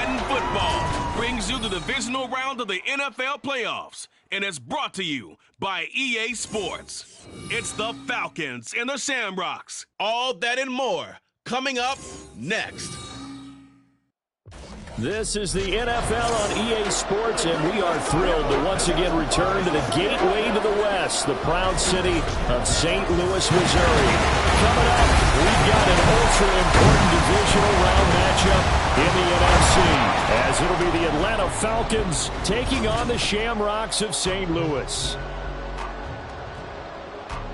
Madden Football brings you the divisional round of the NFL playoffs, and it's brought to you by EA Sports. It's the Falcons and the Shamrocks. All that and more coming up next. This is the NFL on EA Sports, and we are thrilled to once again return to the gateway to the West, the proud city of St. Louis, Missouri. Coming up, we've got an ultra-important divisional round matchup in the NFC, as it'll be the Atlanta Falcons taking on the Shamrocks of St. Louis.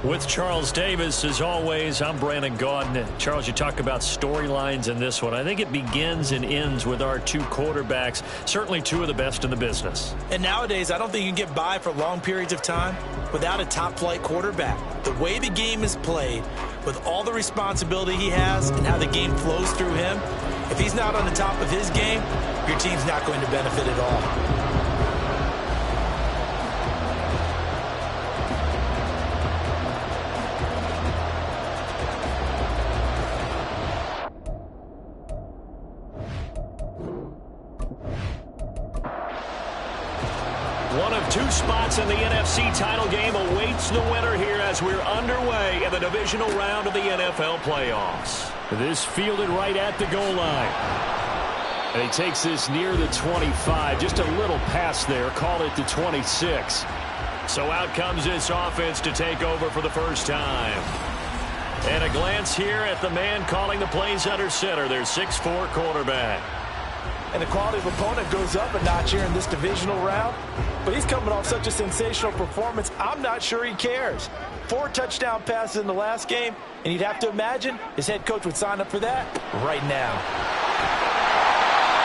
With Charles Davis, as always, I'm Brandon Gaudin. Charles, you talk about storylines in this one. I think it begins and ends with our two quarterbacks, certainly two of the best in the business. And nowadays, I don't think you can get by for long periods of time without a top-flight quarterback. The way the game is played, with all the responsibility he has and how the game flows through him, if he's not on the top of his game, your team's not going to benefit at all. One of two spots in the NFC title game awaits the winner here as we're underway in the divisional round of the NFL playoffs. This fielded right at the goal line. And he takes this near the 25. Just a little pass there. Call it the 26. So out comes this offense to take over for the first time. And a glance here at the man calling the plays under center. Their 6'4" quarterback. And the quality of opponent goes up a notch here in this divisional round. But he's coming off such a sensational performance, I'm not sure he cares. 4 touchdown passes in the last game, and you'd have to imagine his head coach would sign up for that right now.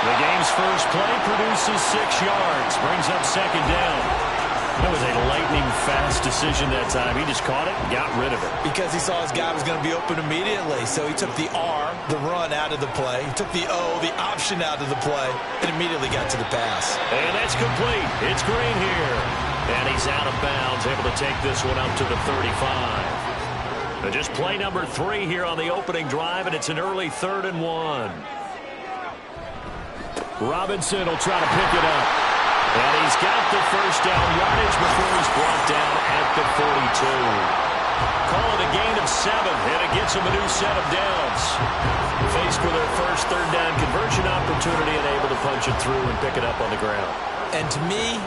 The game's first play produces 6 yards, brings up second down. It was a lightning-fast decision that time. He just caught it and got rid of it. Because he saw his guy was going to be open immediately. So he took the R, the run, out of the play. He took the O, the option, out of the play, and immediately got to the pass. And that's complete. It's Green here. And he's out of bounds, able to take this one up to the 35. But just play number 3 here on the opening drive, and it's an early 3rd and 1. Robinson will try to pick it up. And he's got the first down yardage before he's brought down at the 42. Call it a gain of 7, and it gets him a new set of downs. Faced with their first 3rd down conversion opportunity and able to punch it through and pick it up on the ground. And to me,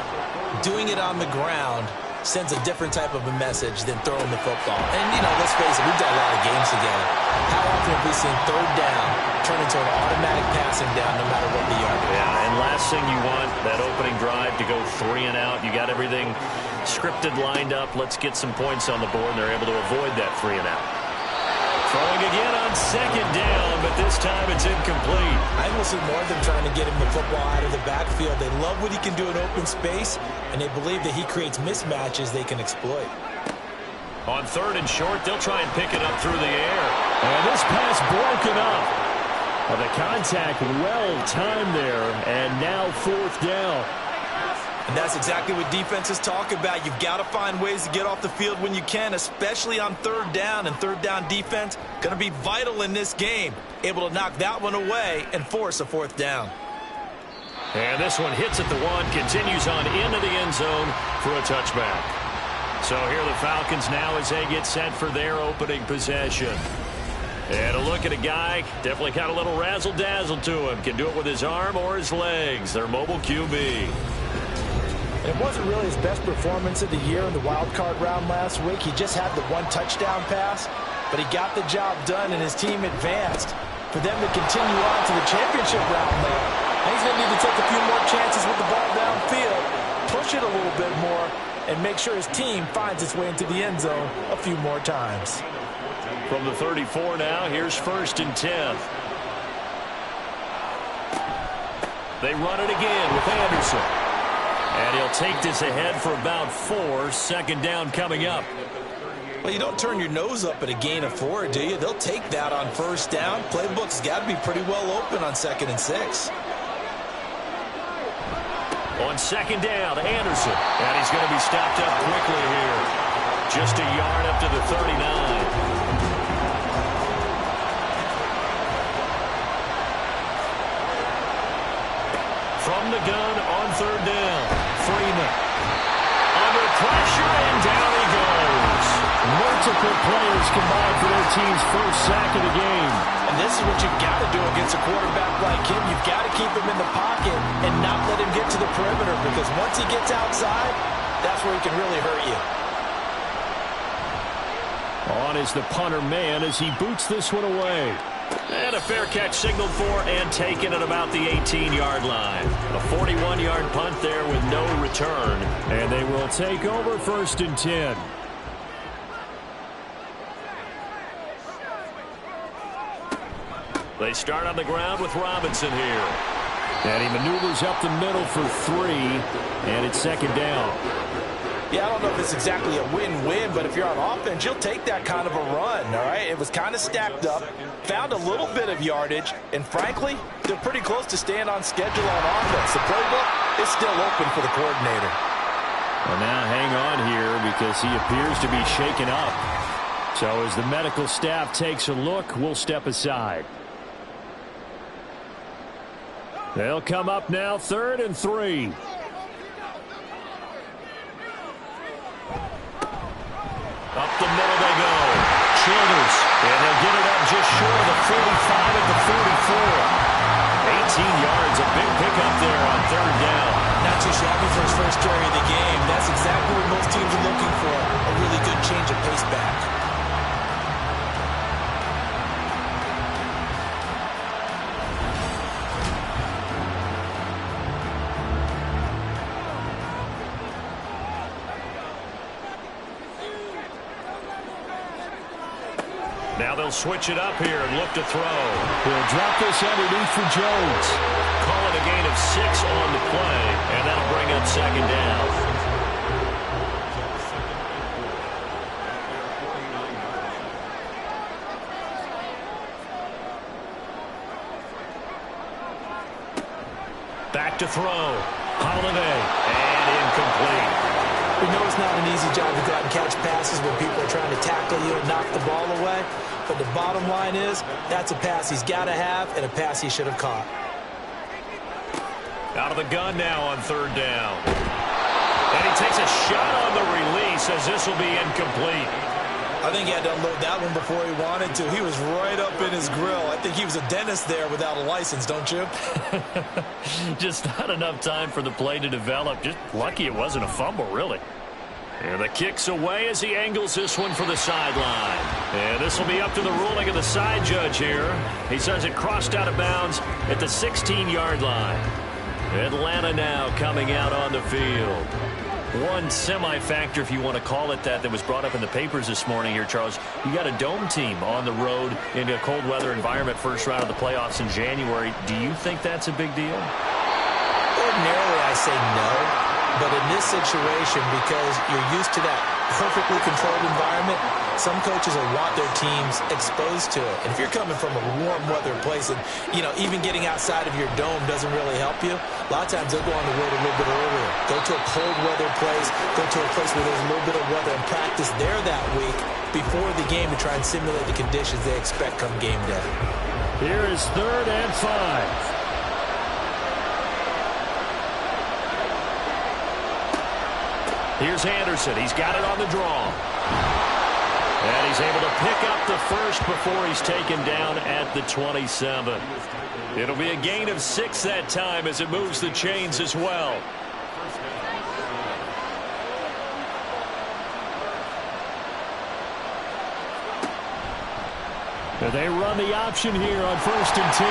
doing it on the ground sends a different type of a message than throwing the football. And, you know, let's face it, we've done a lot of games together. How often have we seen 3rd down turn into an automatic passing down no matter what the yard is? Yeah, and last thing you want, that opening drive to go 3 and out. You got everything scripted, lined up. Let's get some points on the board, and they're able to avoid that 3 and out. Throwing again on 2nd down, but this time it's incomplete. I almost see more of them trying to get him the football out of the backfield. They love what he can do in open space, and they believe that he creates mismatches they can exploit. On 3rd and short, they'll try and pick it up through the air. And this pass broken up. Well, the contact well-timed there, and now 4th down. And that's exactly what defenses talk about. You've got to find ways to get off the field when you can, especially on 3rd down. And 3rd down defense going to be vital in this game. Able to knock that one away and force a 4th down. And this one hits at the 1, continues on into the end zone for a touchback. So here are the Falcons now as they get set for their opening possession. And a look at a guy, definitely got a little razzle-dazzle to him. Can do it with his arm or his legs. Their mobile QB. It wasn't really his best performance of the year in the wild card round last week. He just had the 1 touchdown pass, but he got the job done and his team advanced. For them to continue on to the championship round now, he's going to need to take a few more chances with the ball downfield, push it a little bit more, and make sure his team finds its way into the end zone a few more times. From the 34 now, here's 1st and 10. They run it again with Anderson. And he'll take this ahead for about 4. 2nd down coming up. Well, you don't turn your nose up at a gain of 4, do you? They'll take that on 1st down. Playbook's got to be pretty well open on 2nd and 6. On 2nd down, Anderson. And he's going to be stopped up quickly here. Just a yard up to the 39. From the gun on third down. Freeman. Under pressure, and down he goes. Multiple players combined for their team's first sack of the game. And this is what you've got to do against a quarterback like him. You've got to keep him in the pocket and not let him get to the perimeter, because once he gets outside, that's where he can really hurt you. On is the punter man as he boots this one away. And a fair catch signaled for and taken at about the 18-yard line. A 41-yard punt there with no return. And they will take over 1st and 10. They start on the ground with Robinson here. And he maneuvers up the middle for 3. And it's 2nd down. Yeah, I don't know if it's exactly a win-win, but if you're on offense, you'll take that kind of a run, all right? It was kind of stacked up, found a little bit of yardage, and frankly, they're pretty close to staying on schedule on offense. The playbook is still open for the coordinator. Well, now hang on here because he appears to be shaken up. So as the medical staff takes a look, we'll step aside. They'll come up now 3rd and 3. Up the middle they go. Childers. And they'll get it up just short of the 45 at the 44. 18 yards, a big pickup there on 3rd down. Not too shabby for his first carry of the game. That's exactly what most teams are looking for. A really good change of pace back. Now they'll switch it up here and look to throw. He'll drop this underneath for Jones. Call it a gain of 6 on the play, and that'll bring up 2nd down. Back to throw. Holiday. And incomplete. We know it's not an easy job to go out and catch passes when people are trying to tackle you and knock the ball away. But the bottom line is, that's a pass he's got to have and a pass he should have caught. Out of the gun now on 3rd down. And he takes a shot on the release as this will be incomplete. I think he had to unload that one before he wanted to. He was right up in his grill. I think he was a dentist there without a license, don't you? Just not enough time for the play to develop. Just lucky it wasn't a fumble, really. And the kick's away as he angles this one for the sideline. And this will be up to the ruling of the side judge here. He says it crossed out of bounds at the 16-yard line. Atlanta now coming out on the field. One semi-factor, if you want to call it that was brought up in the papers this morning here, Charles. You got a dome team on the road in a cold weather environment, first round of the playoffs in January. Do you think that's a big deal? Ordinarily, I say no. But in this situation, because you're used to that perfectly controlled environment, some coaches will want their teams exposed to it. And if you're coming from a warm weather place and, even getting outside of your dome doesn't really help you, a lot of times they'll go on the road a little bit earlier. Go to a cold weather place, go to a place where there's a little bit of weather and practice there that week before the game to try and simulate the conditions they expect come game day. Here is 3rd and 5. Here's Anderson. He's got it on the draw. And he's able to pick up the first before he's taken down at the 27. It'll be a gain of 6 that time as it moves the chains as well. They run the option here on 1st and 10.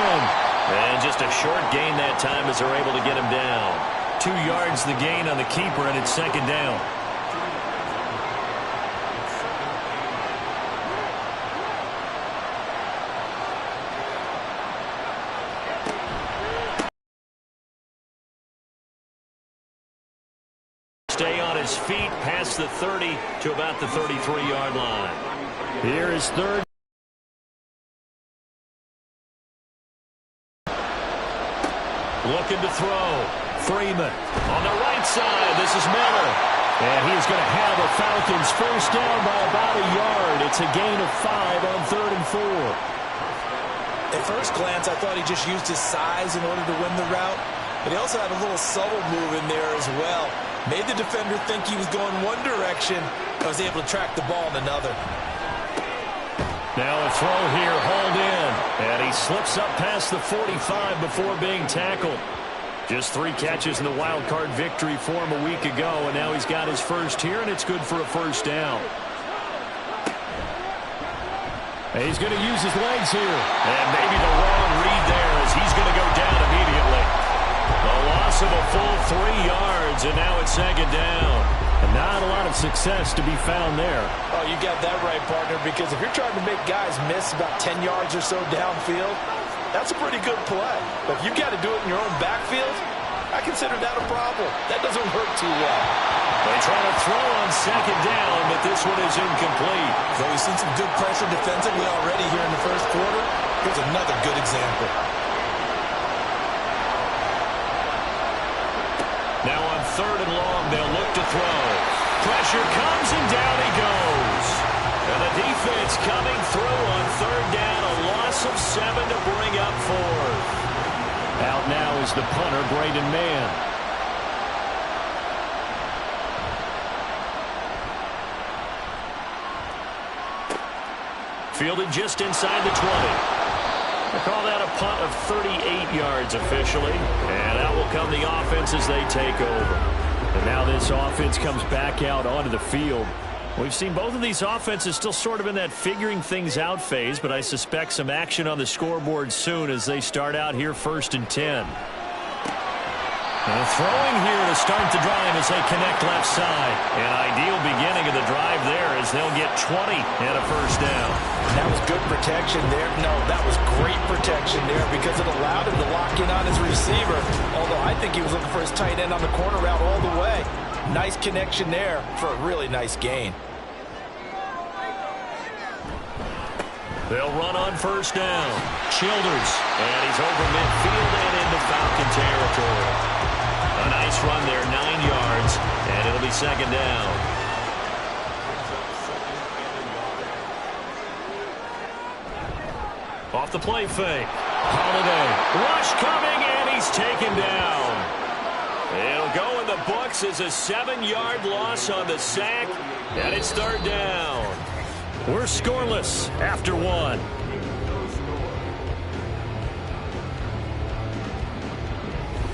And just a short gain that time as they're able to get him down. 2 yards the gain on the keeper, and it's 2nd down. Stay on his feet past the 30 to about the 33-yard line. Here is 3rd. Looking to throw. Freeman on the right side. This is Miller. And he is going to have a Falcons first down by about a yard. It's a gain of 5 on 3rd and 4. At first glance, I thought he just used his size in order to win the route. But he also had a little subtle move in there as well. Made the defender think he was going one direction, but was able to track the ball in another. Now a throw here, hauled in. And he slips up past the 45 before being tackled. Just 3 catches in the wild card victory for him a week ago, and now he's got his first here, and it's good for a first down. And he's going to use his legs here. And maybe the wrong read there as he's going to go down immediately. A loss of a full 3 yards, and now it's second down. And not a lot of success to be found there. Oh, you got that right, partner, because if you're trying to make guys miss about 10 yards or so downfield, that's a pretty good play. But if you've got to do it in your own backfield, I consider that a problem. That doesn't work too well. They try to throw on second down, but this one is incomplete. So we've seen some good pressure defensively already here in the first quarter. Here's another good example. Now on 3rd and long, they'll look to throw. Pressure comes, and down he goes. And the defense coming through on 3rd down, a loss of 7 to bring up 4th. Out now is the punter, Braden Mann. Fielded just inside the 20. They call that a punt of 38 yards officially. And out will come the offense as they take over. And now this offense comes back out onto the field. We've seen both of these offenses still sort of in that figuring things out phase, but I suspect some action on the scoreboard soon as they start out here 1st and 10. And throwing here to start the drive as they connect left side. An ideal beginning of the drive there as they'll get 20 and a first down. That was good protection there. No, that was great protection there because it allowed him to lock in on his receiver. Although I think he was looking for his tight end on the corner route all the way. Nice connection there for a really nice gain. They'll run on first down. Childers. And he's over midfield and into Falcon territory. A nice run there, 9 yards, and it'll be second down. Off the play fake. Holiday. Rush coming, and he's taken down. It'll go in the books as a 7-yard loss on the sack, and it's 3rd down. We're scoreless after 1.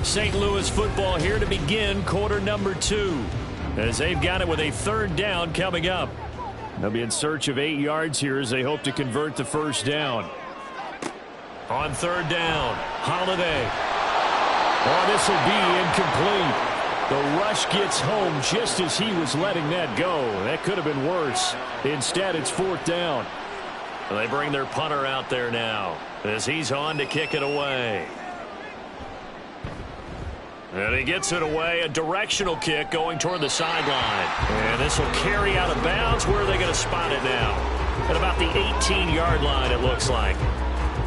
St. Louis football here to begin quarter number 2 as they've got it with a 3rd down coming up. They'll be in search of 8 yards here as they hope to convert the first down. On 3rd down, Holiday. Oh, this will be incomplete. The rush gets home just as he was letting that go. That could have been worse. Instead, it's 4th down. And they bring their punter out there now as he's on to kick it away. And he gets it away, a directional kick going toward the sideline. And this will carry out of bounds. Where are they going to spot it now? At about the 18-yard line, it looks like.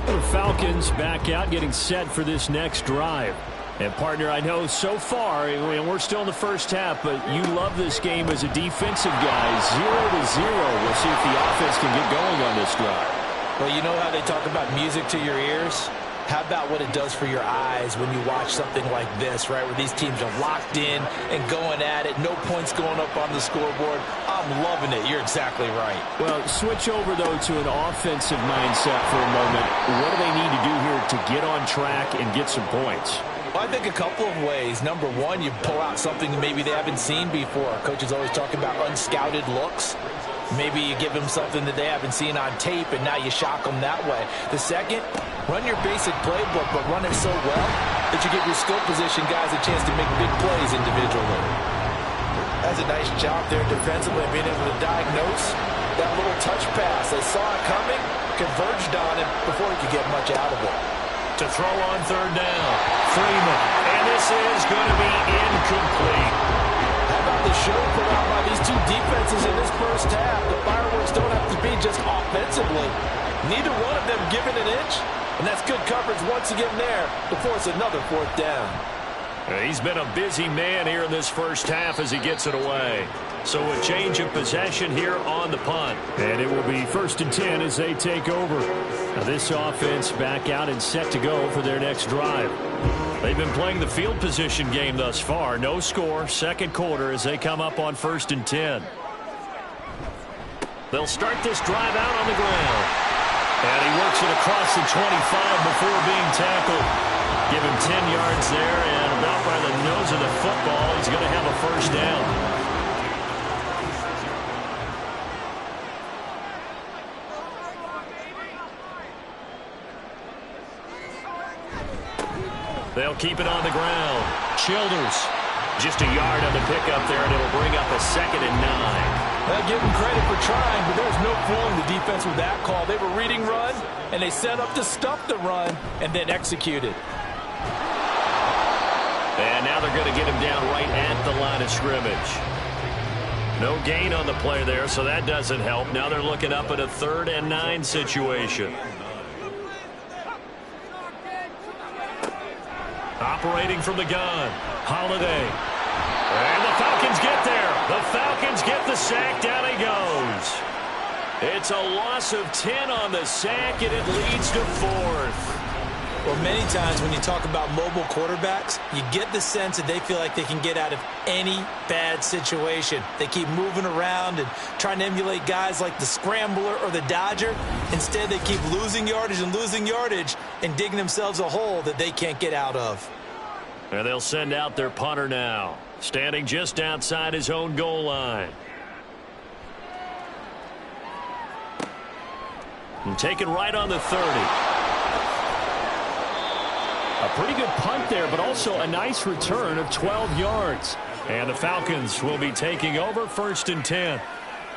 The Falcons back out, getting set for this next drive. And, partner, I know so far, we're still in the first half, but you love this game as a defensive guy. 0-0. We'll see if the offense can get going on this drive. Well, you know how they talk about music to your ears? How about what it does for your eyes when you watch something like this, right, where these teams are locked in and going at it, no points going up on the scoreboard. I'm loving it. You're exactly right. Well, switch over, though, to an offensive mindset for a moment. What do they need to do here to get on track and get some points? Well, I think a couple of ways. Number one, you pull out something that maybe they haven't seen before. Coaches always talk about unscouted looks. Maybe you give them something that they haven't seen on tape, and now you shock them that way. The second, run your basic playbook, but run it so well that you give your skill position guys a chance to make big plays individually. That's a nice job there defensively, being able to diagnose that little touch pass. They saw it coming, converged on it before he could get much out of it. To throw on 3rd down, Freeman. And this is going to be incomplete. How about the show put out by these two defenses in this first half? The fireworks don't have to be just offensively. Neither one of them giving an inch, and that's good coverage once again there before it's another 4th down. He's been a busy man here in this first half as he gets it away. So a change of possession here on the punt. And it will be 1st and 10 as they take over. Now this offense back out and set to go for their next drive. They've been playing the field position game thus far. No score, second quarter as they come up on 1st and 10. They'll start this drive out on the ground. And he works it across the 25 before being tackled. Give him 10 yards there, and about by the nose of the football, he's going to have a first down. They'll keep it on the ground. Childers just a yard on the pickup there, and it'll bring up a 2nd and 9. Well, give them credit for trying, but there's no fooling the defense with that call. They were reading run, and they set up to stuff the run and then executed. And now they're going to get him down right at the line of scrimmage. No gain on the play there, so that doesn't help. Now they're looking up at a 3rd and 9 situation. Operating from the gun, Holiday. And the Falcons get there. The Falcons get the sack. Down he goes. It's a loss of 10 on the sack, and it leads to 4th. Well, many times when you talk about mobile quarterbacks, you get the sense that they feel like they can get out of any bad situation. They keep moving around and trying to emulate guys like the Scrambler or the Dodger. Instead, they keep losing yardage and digging themselves a hole that they can't get out of. And they'll send out their punter now, standing just outside his own goal line. And taken right on the 30. A pretty good punt there, but also a nice return of 12 yards. And the Falcons will be taking over 1st and 10.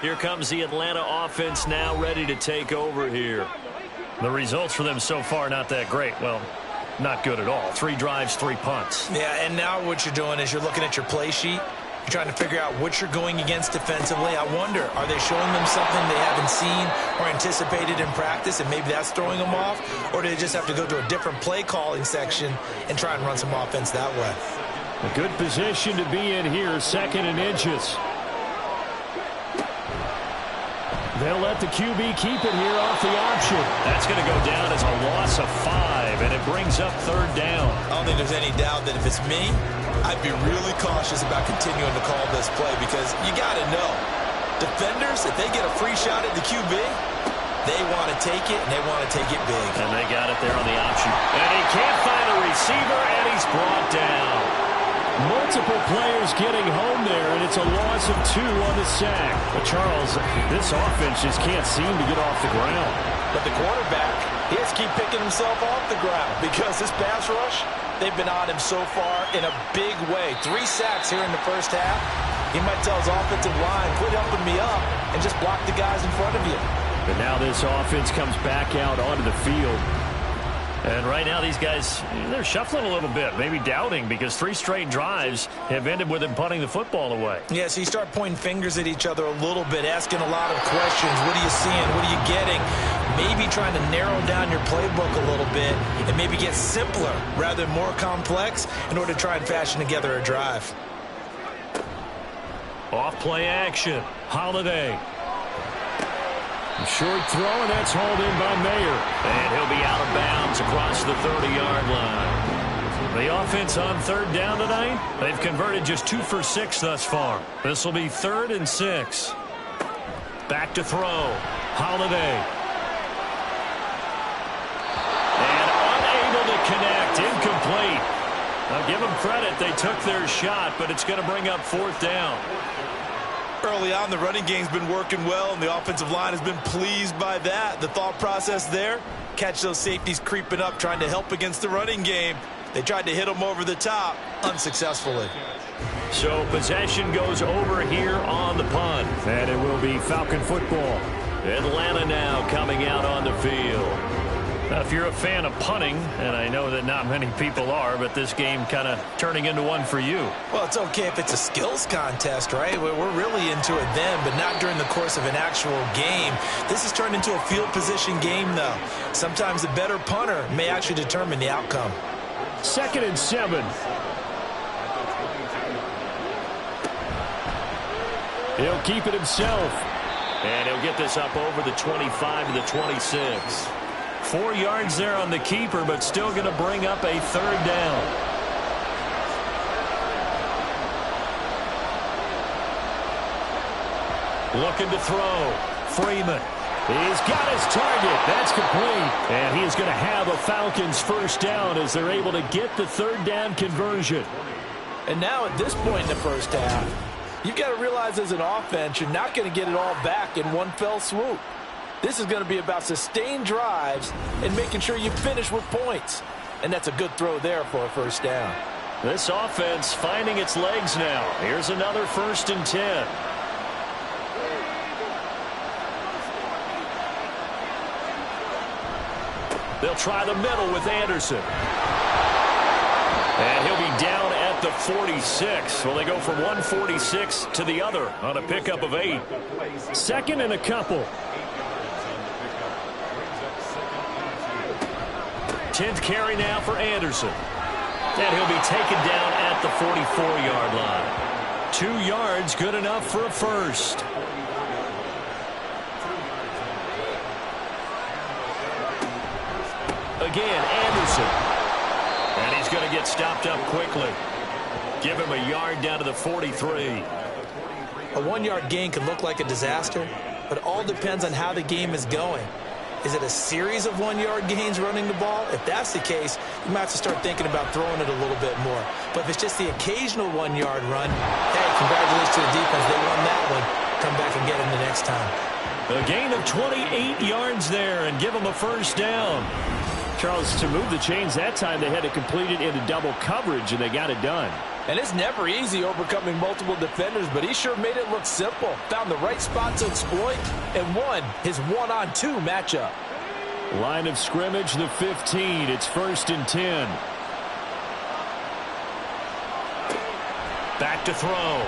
Here comes the Atlanta offense now ready to take over here. The results for them so far not that great. Well, not good at all. 3 drives, 3 punts. Yeah, and now what you're doing is you're looking at your play sheet. You're trying to figure out what you're going against defensively. I wonder, are they showing them something they haven't seen or anticipated in practice, and maybe that's throwing them off? Or do they just have to go to a different play calling section and try and run some offense that way? A good position to be in here, 2nd and inches. They'll let the QB keep it here off the option. That's going to go down as a loss of 5, and it brings up 3rd down. I don't think there's any doubt that if it's me, I'd be really cautious about continuing to call this play because you got to know, defenders, if they get a free shot at the QB, they want to take it, and they want to take it big. And they got it there on the option. And he can't find a receiver, and he's brought down. Multiple players getting home there, and it's a loss of 2 on the sack. But Charles, this offense just can't seem to get off the ground. But the quarterback, he has to keep picking himself off the ground because this pass rush, they've been on him so far in a big way. 3 sacks here in the first half. He might tell his offensive line, quit helping me up and just block the guys in front of you. But now this offense comes back out onto the field. And right now these guys, they're shuffling a little bit, maybe doubting because 3 straight drives have ended with them punting the football away. Yeah, so you start pointing fingers at each other a little bit, asking a lot of questions. What are you seeing? What are you getting? Maybe trying to narrow down your playbook a little bit and maybe get simpler rather than more complex in order to try and fashion together a drive. Off play action. Holiday. Short throw, and that's hauled in by Mayer. And he'll be out of bounds across the 30-yard line. The offense on 3rd down tonight, they've converted just 2 for 6 thus far. This will be 3rd and 6. Back to throw. Holiday. And unable to connect. Incomplete. I'll give them credit. They took their shot, but it's going to bring up 4th down. Early on, the running game's been working well, and the offensive line has been pleased by that. The thought process there, catch those safeties creeping up, trying to help against the running game. They tried to hit them over the top, unsuccessfully. So possession goes over here on the punt. And it will be Falcon football. Atlanta now coming out on the field. Now, if you're a fan of punting, and I know that not many people are, but this game kind of turning into one for you. Well, it's okay if it's a skills contest, right? We're really into it then, but not during the course of an actual game. This has turned into a field position game, though. Sometimes the better punter may actually determine the outcome. 2nd and 7. He'll keep it himself. And he'll get this up over the 25 to the 26. 4 yards there on the keeper, but still going to bring up a 3rd down. Looking to throw. Freeman. He's got his target. That's complete. And he is going to have a Falcons first down as they're able to get the third down conversion. And now at this point in the first half, you've got to realize as an offense, you're not going to get it all back in one fell swoop. This is going to be about sustained drives and making sure you finish with points. And that's a good throw there for a first down. This offense finding its legs now. Here's another 1st and 10. They'll try the middle with Anderson. And he'll be down at the 46. Well, they go from 146 to the other on a pickup of 8. 2nd and a couple. 10th carry now for Anderson. And he'll be taken down at the 44-yard line. 2 yards, good enough for a first. Again, Anderson. And he's going to get stopped up quickly. Give him a yard down to the 43. A 1-yard gain can look like a disaster, but it all depends on how the game is going. Is it a series of 1-yard gains running the ball? If that's the case, you might have to start thinking about throwing it a little bit more. But if it's just the occasional 1-yard run, hey, congratulations to the defense. They won that one. Come back and get him the next time. A gain of 28 yards there and give him a first down. Charles, to move the chains that time, they had to complete it into double coverage, and they got it done. And it's never easy overcoming multiple defenders, but he sure made it look simple. Found the right spot to exploit and won his 1-on-2 matchup. Line of scrimmage, the 15. It's 1st and 10. Back to throw.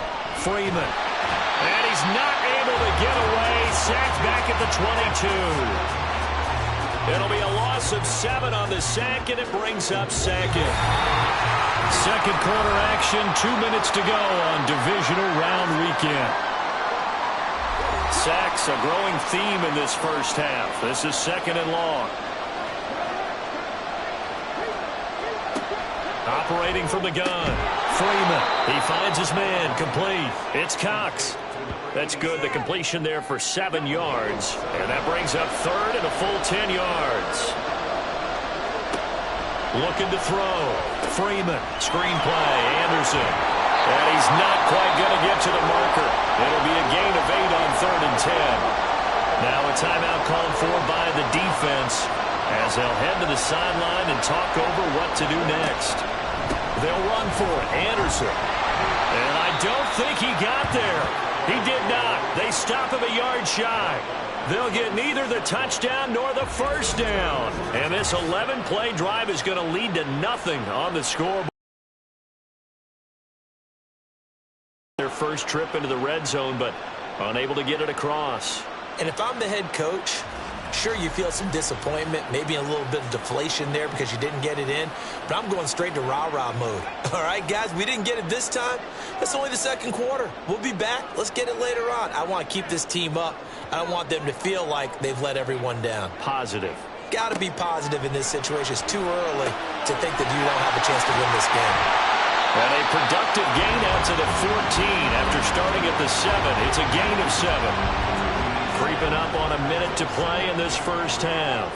Freeman. And he's not able to get away. Sacked back at the 22. It'll be a loss of 7 on the sack, and it brings up 2nd. Second quarter action, 2 minutes to go on Divisional Round weekend. Sacks a growing theme in this first half. This is 2nd and long. Operating from the gun. Freeman. He finds his man. Complete. It's Cox. That's good. The completion there for 7 yards. And that brings up 3rd and a full 10 yards. Looking to throw. Freeman. Screen play. Anderson. And he's not quite going to get to the marker. It'll be a gain of 8 on 3rd and 10. Now a timeout called for by the defense as they'll head to the sideline and talk over what to do next. They'll run for it. Anderson. And I don't think he got there. He did not. They stop him a yard shy. They'll get neither the touchdown nor the first down. And this 11-play drive is going to lead to nothing on the scoreboard. Their first trip into the red zone, but unable to get it across. And if I'm the head coach, sure, you feel some disappointment, maybe a little bit of deflation there because you didn't get it in, but I'm going straight to rah-rah mode. All right, guys, we didn't get it this time. It's only the second quarter. We'll be back. Let's get it later on. I want to keep this team up. I don't want them to feel like they've let everyone down. Positive. Got to be positive in this situation. It's too early to think that you don't have a chance to win this game. And a productive gain out to the 14 after starting at the 7. It's a gain of 7. Creeping up on a minute to play in this first half.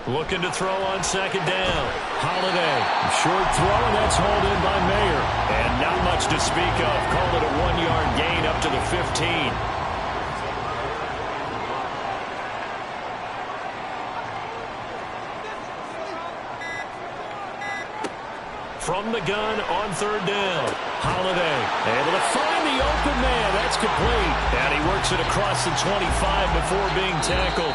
Looking to throw on 2nd down. Holiday. Short throw, and that's hauled in by Mayer. And not much to speak of. Called it a 1-yard gain up to the 15. From the gun on 3rd down. Holiday able to find the open man. That's complete. And he works it across the 25 before being tackled.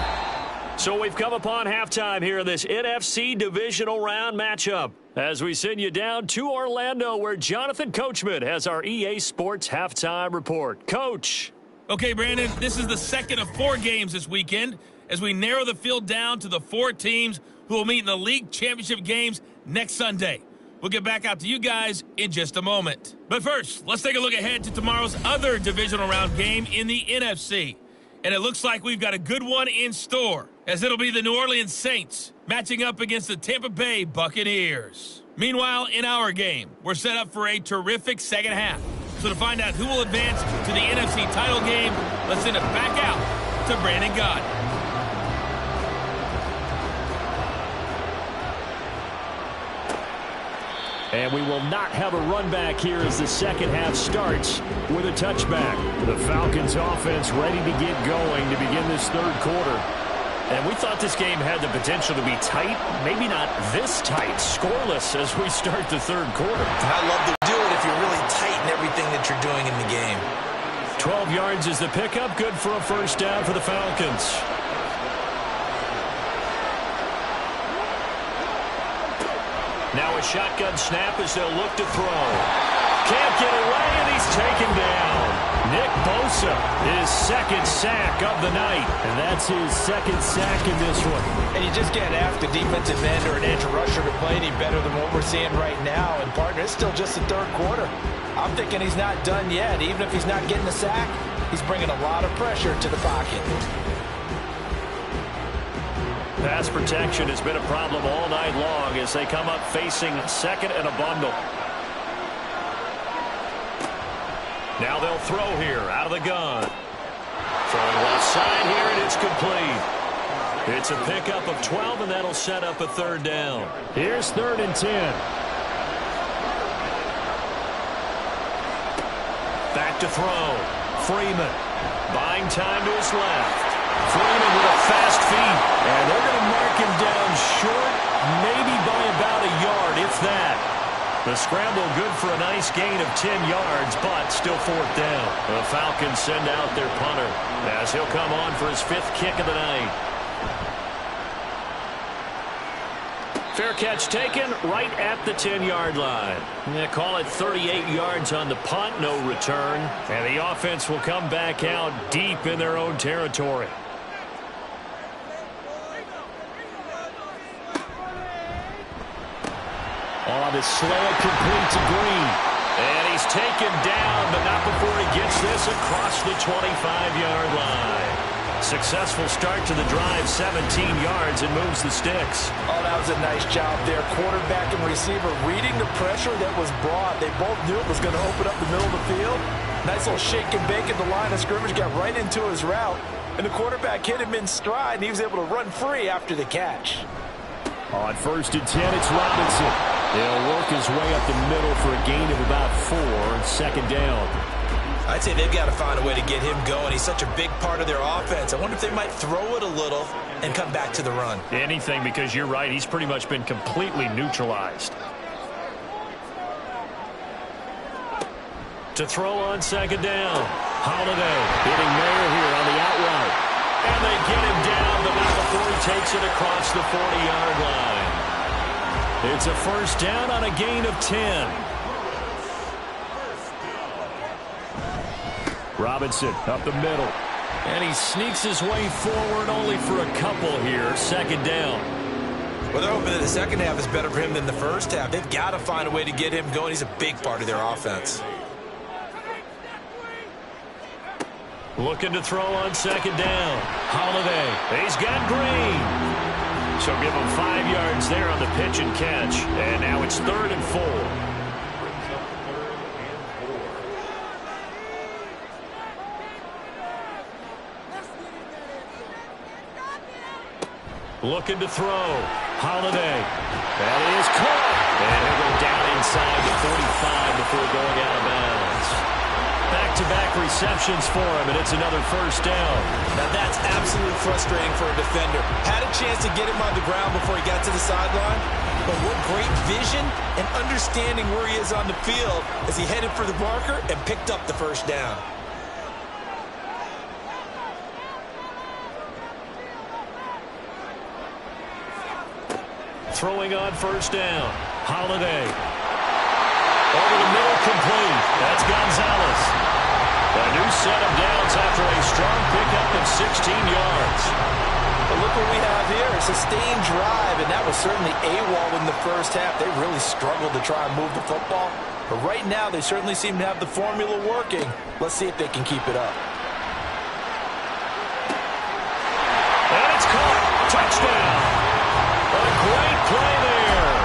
So we've come upon halftime here in this NFC Divisional Round matchup as we send you down to Orlando where Jonathan Coachman has our EA Sports halftime report. Coach. Okay, Brandon, this is the second of 4 games this weekend as we narrow the field down to the 4 teams who will meet in the league championship games next Sunday. We'll get back out to you guys in just a moment. But first, let's take a look ahead to tomorrow's other divisional round game in the NFC. And it looks like we've got a good one in store, as it'll be the New Orleans Saints matching up against the Tampa Bay Buccaneers. Meanwhile, in our game, we're set up for a terrific second half. So to find out who will advance to the NFC title game, let's send it back out to Brandon Gott. And we will not have a run back here as the second half starts with a touchback. The Falcons offense ready to get going to begin this third quarter. And we thought this game had the potential to be tight, maybe not this tight, scoreless as we start the third quarter. I love to do it if you're really tight in everything that you're doing in the game. 12 yards is the pickup, good for a first down for the Falcons. Now a shotgun snap as they'll look to throw. Can't get away, and he's taken down. Nick Bosa, his second sack of the night. And that's his second sack in this one. And you just can't ask a defensive end or an edge rusher to play any better than what we're seeing right now. And, partner, it's still just the third quarter. I'm thinking he's not done yet. Even if he's not getting a sack, he's bringing a lot of pressure to the pocket. Pass protection has been a problem all night long as they come up facing second and a bundle. Now they'll throw here out of the gun. Throwing left side here, and it's complete. It's a pickup of 12, and that'll set up a third down. Here's 3rd and 10. Back to throw. Freeman buying time to his left. Freeman with a fast feet, and they're going to mark him down short, maybe by about a yard, if that. The scramble good for a nice gain of 10 yards, but still 4th down. The Falcons send out their punter as he'll come on for his 5th kick of the night. Fair catch taken right at the 10-yard line. They call it 38 yards on the punt, no return. And the offense will come back out deep in their own territory. On his slant, complete to Green. And he's taken down, but not before he gets this across the 25-yard line. Successful start to the drive, 17 yards, and moves the sticks. Oh, that was a nice job there. Quarterback and receiver reading the pressure that was brought. They both knew it was going to open up the middle of the field. Nice little shake and bake at the line of scrimmage, got right into his route. And the quarterback hit him in stride, and he was able to run free after the catch. On 1st and 10, it's Robinson. He'll work his way up the middle for a gain of about 4, 2nd down. I'd say they've got to find a way to get him going. He's such a big part of their offense. I wonder if they might throw it a little and come back to the run. Anything, because you're right. He's pretty much been completely neutralized. To throw on 2nd down. Holiday hitting Mayer here on the outright. And they get him down, but not before he takes it across the 40-yard line. It's a first down on a gain of 10. Robinson up the middle. And he sneaks his way forward only for a couple here. 2nd down. Well, they're hoping that the second half is better for him than the first half. They've got to find a way to get him going. He's a big part of their offense. Looking to throw on 2nd down. Holiday. He's got Green. So give him 5 yards there on the pitch and catch. And now it's 3rd and 4. Looking to throw. Holiday. That is caught. And he'll go down inside the 45 before going out of bounds. Back-to-back receptions for him, and it's another first down. Now that's absolutely frustrating for a defender. Had a chance to get him on the ground before he got to the sideline, but what great vision and understanding where he is on the field as he headed for the marker and picked up the first down. Throwing on first down. Holiday. Over the middle, complete. That's Gonzalez. A new set of downs after a strong pickup of 16 yards. But look what we have here. A sustained drive, and that was certainly AWOL in the first half. They really struggled to try and move the football. But right now, they certainly seem to have the formula working. Let's see if they can keep it up. And it's caught. Touchdown. A play there.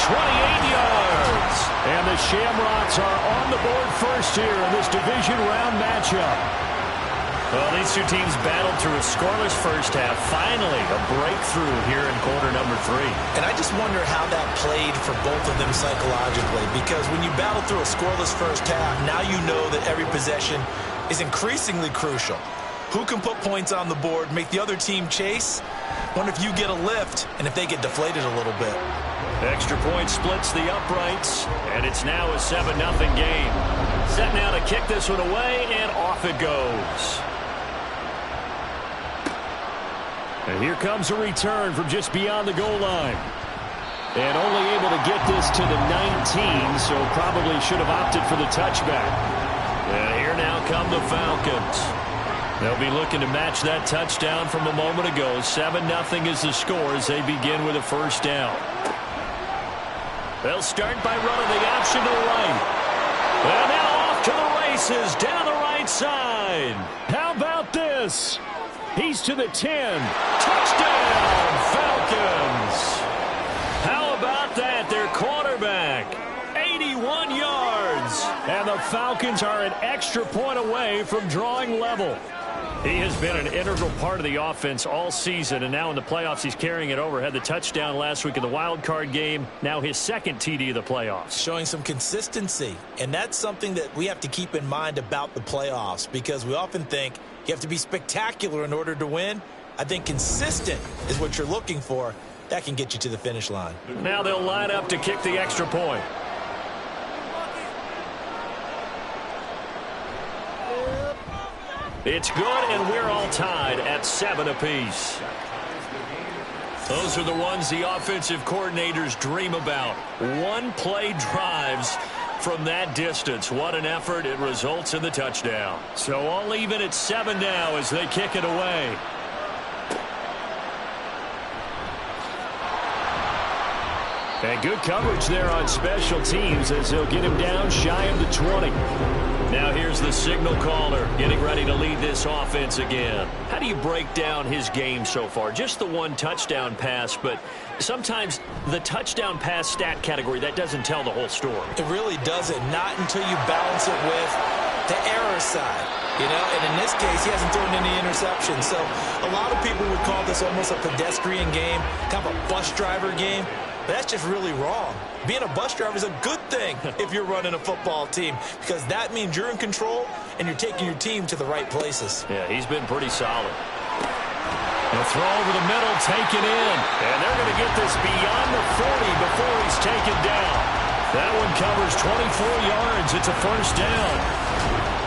28 yards. And the Shamrocks are on the board first here in this division round matchup. Well, these two teams battled through a scoreless first half. Finally, a breakthrough here in quarter number 3. And I just wonder how that played for both of them psychologically, because when you battle through a scoreless first half, now you know that every possession is increasingly crucial. Who can put points on the board, make the other team chase? Wonder if you get a lift and if they get deflated a little bit. Extra point splits the uprights, and it's now a 7-0 game. Set now to kick this one away, and off it goes. And here comes a return from just beyond the goal line. And only able to get this to the 19, so probably should have opted for the touchback. And here now come the Falcons. They'll be looking to match that touchdown from a moment ago. 7-0 is the score as they begin with a first down. They'll start by running the option to the right. And now off to the races down the right side. How about this? He's to the 10. Touchdown, Falcons. How about that? Their quarterback, 81 yards. And the Falcons are an extra point away from drawing level. He has been an integral part of the offense all season, and now in the playoffs he's carrying it over. Had the touchdown last week in the wild card game. Now his second TD of the playoffs. Showing some consistency, and that's something that we have to keep in mind about the playoffs, because we often think you have to be spectacular in order to win. I think consistent is what you're looking for. That can get you to the finish line. Now they'll line up to kick the extra point. It's good, and we're all tied at 7 apiece. Those are the ones the offensive coordinators dream about. One-play drives from that distance. What an effort. It results in the touchdown. So all even at 7 now as they kick it away. And good coverage there on special teams as they'll get him down shy of the 20. Now here's the signal caller getting ready to lead this offense again. How do you break down his game so far? Just the one touchdown pass, but sometimes the touchdown pass stat category, that doesn't tell the whole story. It really doesn't. Not until you balance it with the error side. You know, and in this case, he hasn't thrown any interceptions. So a lot of people would call this almost a pedestrian game, kind of a bus driver game. But that's just really wrong. Being a bus driver is a good thing if you're running a football team, because that means you're in control and you're taking your team to the right places. Yeah, he's been pretty solid. The throw over the middle, taken in. And they're going to get this beyond the 40 before he's taken down. That one covers 24 yards. It's a first down.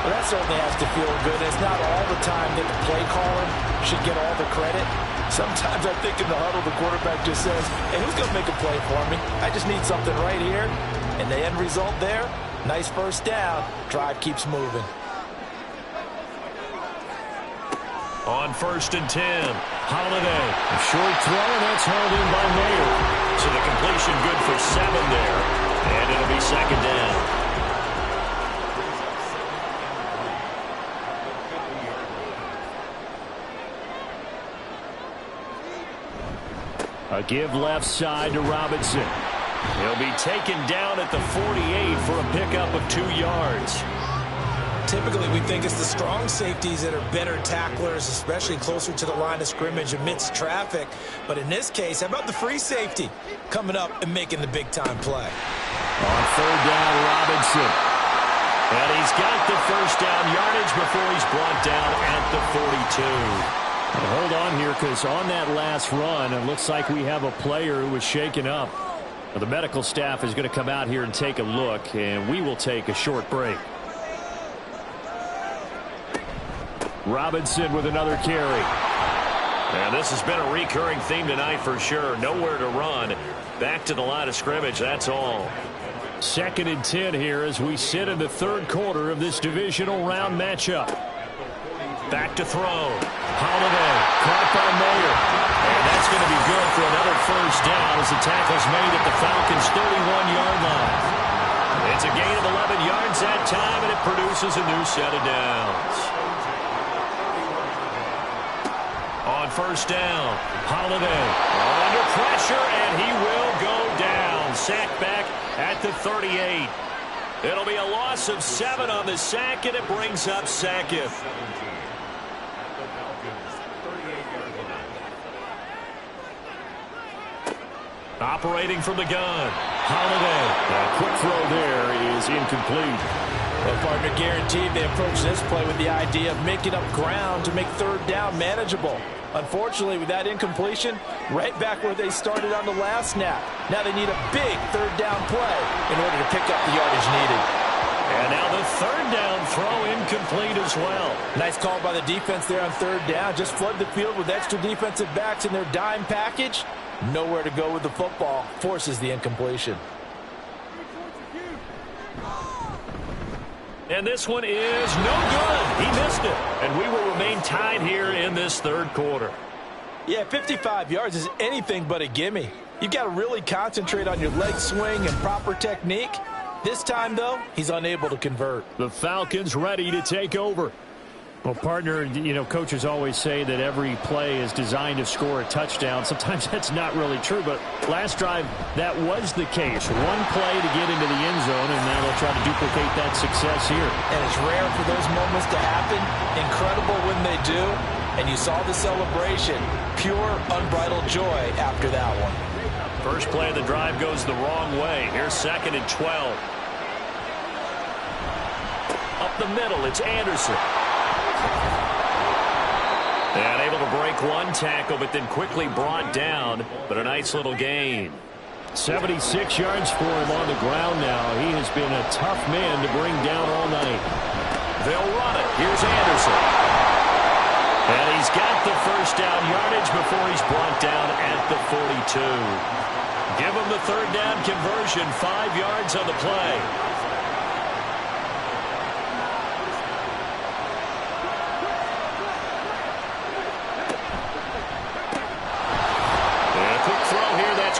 Well, that certainly has to feel good. It's not all the time that the play caller should get all the credit. Sometimes I think in the huddle, the quarterback just says, hey, who's going to make a play for me? I just need something right here. And the end result there, nice first down. Drive keeps moving. On 1st and 10, Holiday. A short throw, and that's hauled in by Mayer. So the completion good for 7 there. And it'll be second down. A give left side to Robinson. He'll be taken down at the 48 for a pickup of 2 yards. Typically, we think it's the strong safeties that are better tacklers, especially closer to the line of scrimmage amidst traffic. But in this case, how about the free safety coming up and making the big-time play? On 3rd down, Robinson. And he's got the first down yardage before he's brought down at the 42. Hold on here, because on that last run, it looks like we have a player who was shaken up. The medical staff is going to come out here and take a look, and we will take a short break. Robinson with another carry. And this has been a recurring theme tonight for sure. Nowhere to run. Back to the line of scrimmage, that's all. 2nd and 10 here as we sit in the 3rd quarter of this divisional round matchup. Back to throw. Holiday caught by Mayer. And that's going to be good for another first down as the tackle's made at the Falcons' 31-yard line. It's a gain of 11 yards that time, and it produces a new set of downs. On first down. Holiday under pressure, and he will go down. Sacked back at the 38. It'll be a loss of 7 on the sack, and it brings up 2nd. Operating from the gun. Holiday. A quick throw there is incomplete. Well, partner, guaranteed they approach this play with the idea of making up ground to make third down manageable. Unfortunately, with that incompletion, right back where they started on the last snap. Now they need a big third down play in order to pick up the yardage needed. And now the third down throw incomplete as well. Nice call by the defense there on third down. Just flood the field with extra defensive backs in their dime package. Nowhere to go with the football. Forces the incompletion. And this one is no good. He missed it. And we will remain tied here in this third quarter. Yeah, 55 yards is anything but a gimme. You've got to really concentrate on your leg swing and proper technique. This time, though, he's unable to convert. The Falcons ready to take over. Well, partner, you know, coaches always say that every play is designed to score a touchdown. Sometimes that's not really true, but last drive, that was the case. One play to get into the end zone, and now they'll try to duplicate that success here. And it's rare for those moments to happen. Incredible when they do. And you saw the celebration. Pure, unbridled joy after that one. First play of the drive goes the wrong way. Here's 2nd and 12. Up the middle, it's Anderson. And able to break one tackle, but then quickly brought down. But a nice little gain. 76 yards for him on the ground now. He has been a tough man to bring down all night. They'll run it. Here's Anderson. And he's got the first down yardage before he's brought down at the 42. Give him the third down conversion, 5 yards on the play.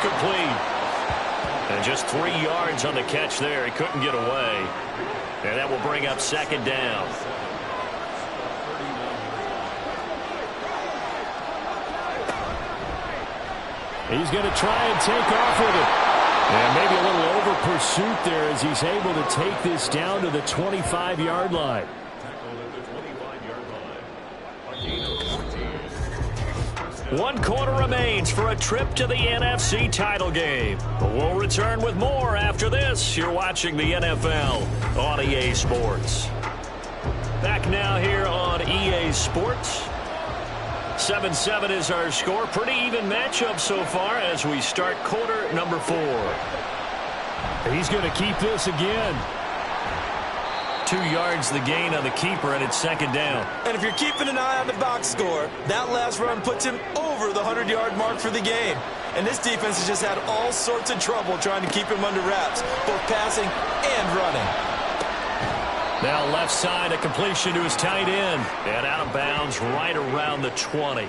Complete. And just 3 yards on the catch there. He couldn't get away. And that will bring up 2nd down. He's going to try and take off with it. And maybe a little over pursuit there as he's able to take this down to the 25-yard line. One quarter remains for a trip to the NFC title game. But we'll return with more after this. You're watching the NFL on EA Sports. Back now here on EA Sports. 7-7 is our score. Pretty even matchup so far as we start quarter number 4. He's going to keep this again. 2 yards the gain on the keeper, and it's 2nd down. And if you're keeping an eye on the box score, that last run puts him over the 100-yard mark for the game. And this defense has just had all sorts of trouble trying to keep him under wraps, both passing and running. Now left side, a completion to his tight end. And out of bounds right around the 20.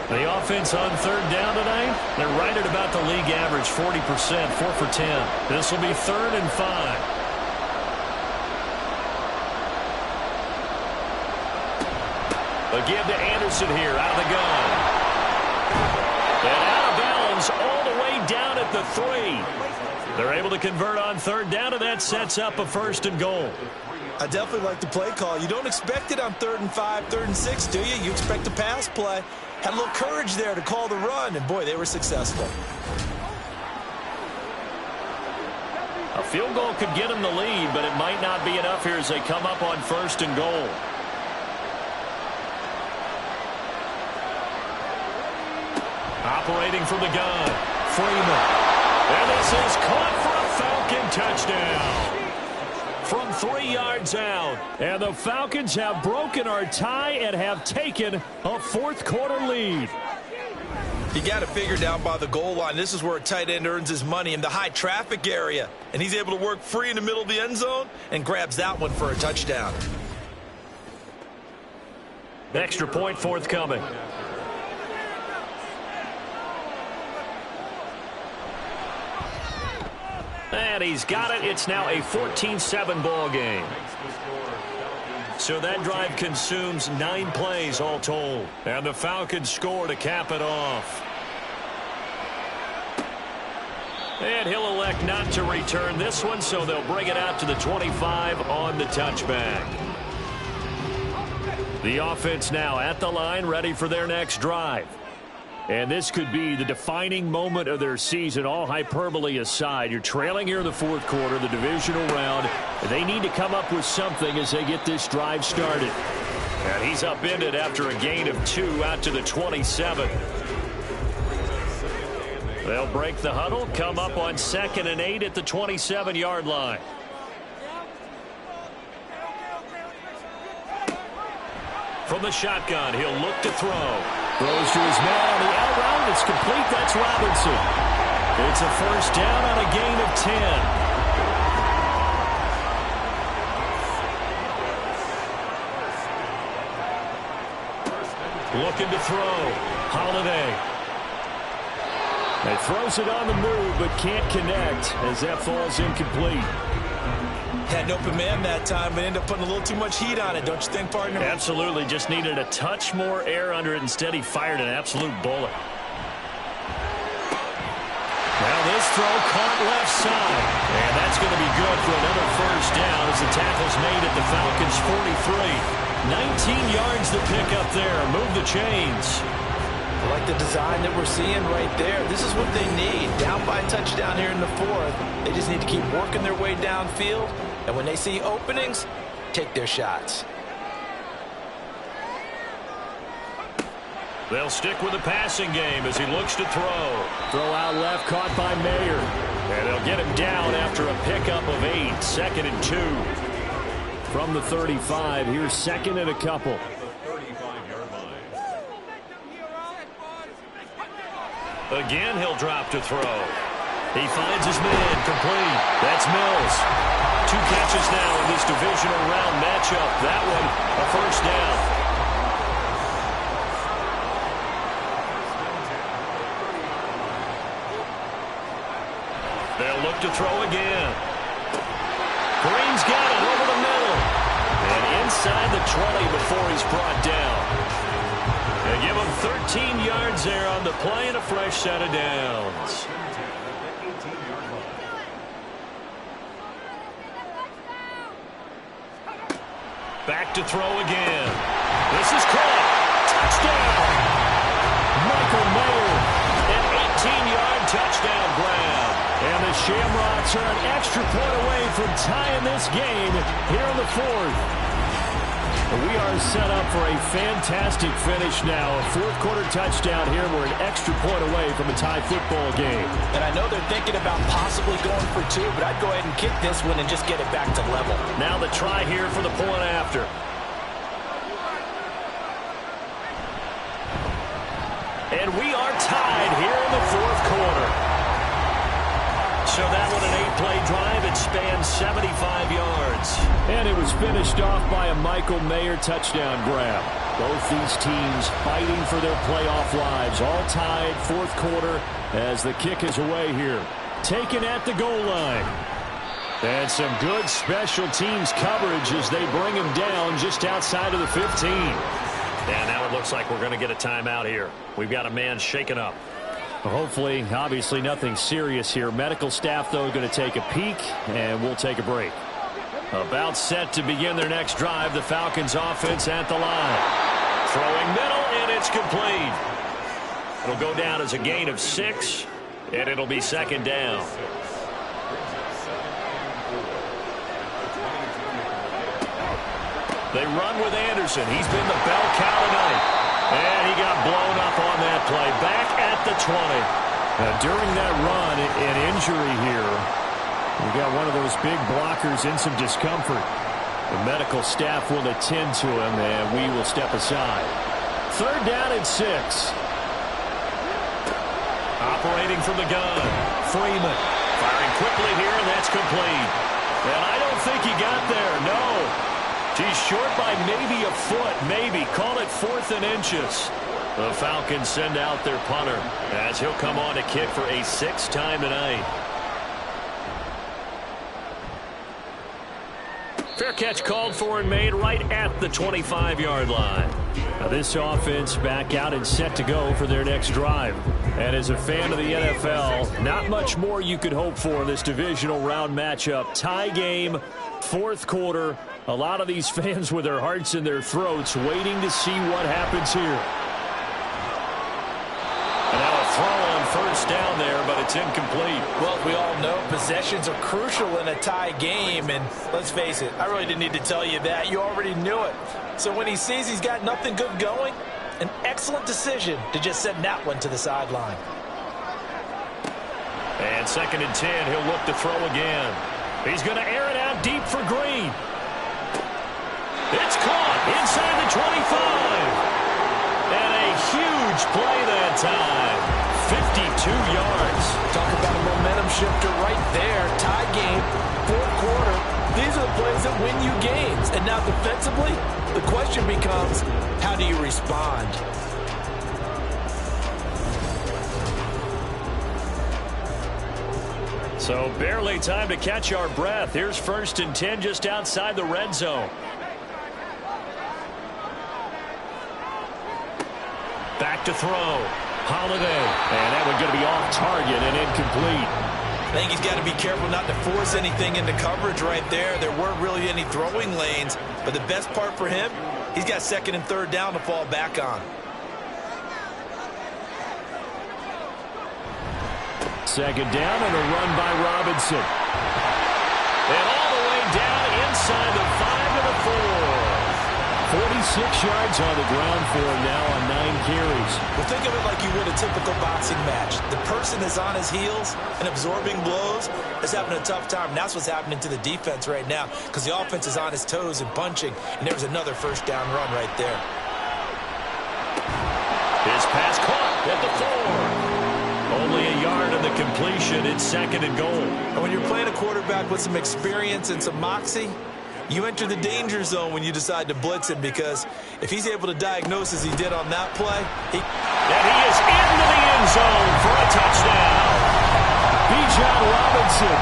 The offense on third down tonight, they're right at about the league average, 40%, 4 for 10. This will be 3rd and 5. A give to Anderson here out of the gun. And out of bounds all the way down at the 3. They're able to convert on third down, and that sets up a 1st and goal. I definitely like the play call. You don't expect it on 3rd and 5, 3rd and 6, do you? You expect a pass play. Had a little courage there to call the run, and boy, they were successful. A field goal could get them the lead, but it might not be enough here as they come up on 1st and goal. Operating from the gun, Freeman. And this is caught for a Falcon touchdown. From 3 yards out. And the Falcons have broken our tie and have taken a 4th quarter lead. You got it figured out by the goal line. This is where a tight end earns his money, in the high traffic area. And he's able to work free in the middle of the end zone and grabs that one for a touchdown. Extra point forthcoming. And he's got it. It's now a 14-7 ball game. So that drive consumes 9 plays all told. And the Falcons score to cap it off. And he'll elect not to return this one, so they'll bring it out to the 25 on the touchback. The offense now at the line, ready for their next drive. And this could be the defining moment of their season, all hyperbole aside. You're trailing here in the fourth quarter, the divisional round. They need to come up with something as they get this drive started. And he's upended after a gain of 2 out to the 27. They'll break the huddle, come up on 2nd and 8 at the 27-yard line. From the shotgun, he'll look to throw. Throws to his man on the out route. It's complete. That's Robinson. It's a first down on a gain of 10. Looking to throw. Holiday. He throws it on the move, but can't connect as that falls incomplete. Had an open man that time, but ended up putting a little too much heat on it, don't you think, partner? Absolutely. Just needed a touch more air under it. Instead, he fired an absolute bullet. Now this throw caught left side. And that's going to be good for another first down as the tackle's made at the Falcons' 43. 19 yards to pick up there. Move the chains. I like the design that we're seeing right there. This is what they need. Down by a touchdown here in the fourth. They just need to keep working their way downfield. And when they see openings, take their shots. They'll stick with the passing game as he looks to throw. Throw out left, caught by Mayer. And they'll get him down after a pickup of 8. 2nd and 2. From the 35, here's 2nd and a couple. Again, he'll drop to throw. He finds his man, complete. That's Mills. 2 catches now in this divisional round matchup. That one, a first down. They'll look to throw again. Green's got it over the middle. And inside the 20 before he's brought down. They give him 13 yards there on the play and a fresh set of downs. Back to throw again. This is caught. Touchdown. Michael Mayer, an 18-yard touchdown grab. And the Shamrocks are an extra point away from tying this game here in the fourth. We are set up for a fantastic finish now. A fourth-quarter touchdown here. We're an extra point away from a tie football game. And I know they're thinking about possibly going for 2, but I'd go ahead and kick this one and just get it back to level. Now the try here for the point after. And we are tied here in the fourth quarter. So that one an 8-play drive. It spans 75 yards. And it was finished off by a Michael Mayer touchdown grab. Both these teams fighting for their playoff lives. All tied, fourth quarter as the kick is away here. Taken at the goal line. And some good special teams coverage as they bring him down just outside of the 15. And now it looks like we're going to get a timeout here. We've got a man shaken up. Hopefully, obviously nothing serious here. Medical staff, though, going to take a peek, and we'll take a break. About set to begin their next drive. The Falcons offense at the line. Throwing middle, and it's complete. It'll go down as a gain of 6, and it'll be 2nd down. They run with Anderson. He's been the bell cow tonight. And he got blown up on that play. Back at the 20. During that run, an injury here. We got one of those big blockers in some discomfort. The medical staff will attend to him, and we will step aside. 3rd down and 6. Operating from the gun. Freeman. Firing quickly here, and that's complete. And I don't think he got there. No. He's short by maybe a foot, maybe. Call it 4th and inches. The Falcons send out their punter as he'll come on to kick for a 6th time tonight. Fair catch called for and made right at the 25-yard line. Now this offense back out and set to go for their next drive. And as a fan of the NFL, not much more you could hope for in this divisional round matchup. Tie game, fourth quarter. A lot of these fans with their hearts in their throats waiting to see what happens here. And now a throw on first down there, but it's incomplete. Well, as we all know, possessions are crucial in a tie game. And let's face it, I really didn't need to tell you that. You already knew it. So when he sees he's got nothing good going, an excellent decision to just send that one to the sideline. And 2nd and 10, he'll look to throw again. He's going to air it out deep for Green. It's caught inside the 25. And a huge play that time. 52 yards. Talk about a momentum shifter right there. Tie game, fourth quarter. These are the plays that win you games. And now defensively, the question becomes, how do you respond? So barely time to catch our breath. Here's 1st and 10 just outside the red zone. Back to throw. Holiday. And that one's going to be off target and incomplete. I think he's got to be careful not to force anything into coverage right there. There weren't really any throwing lanes. But the best part for him, he's got 2nd and 3rd down to fall back on. 2nd down and a run by Robinson. And all the way down inside the 5 to the 4. 46 yards on the ground for him now on 9 carries. Well, think of it like you would a typical boxing match. The person is on his heels and absorbing blows is having a tough time. And that's what's happening to the defense right now because the offense is on his toes and punching. And there's another 1st down run right there. His pass caught at the 4. Only a yard of the completion. It's 2nd and goal. And when you're playing a quarterback with some experience and some moxie, you enter the danger zone when you decide to blitz him because if he's able to diagnose as he did on that play, and he is into the end zone for a touchdown. Bijan Robinson,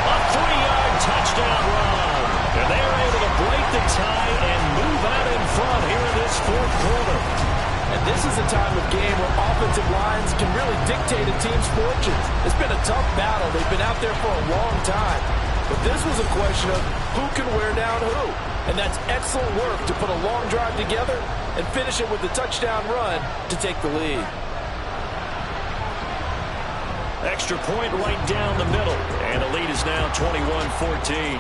a 3-yard touchdown run. And they're able to break the tie and move out in front here in this fourth quarter. And this is a time of game where offensive lines can really dictate a team's fortunes. It's been a tough battle. They've been out there for a long time. But this was a question of who can wear down who. And that's excellent work to put a long drive together and finish it with a touchdown run to take the lead. Extra point right down the middle. And the lead is now 21-14.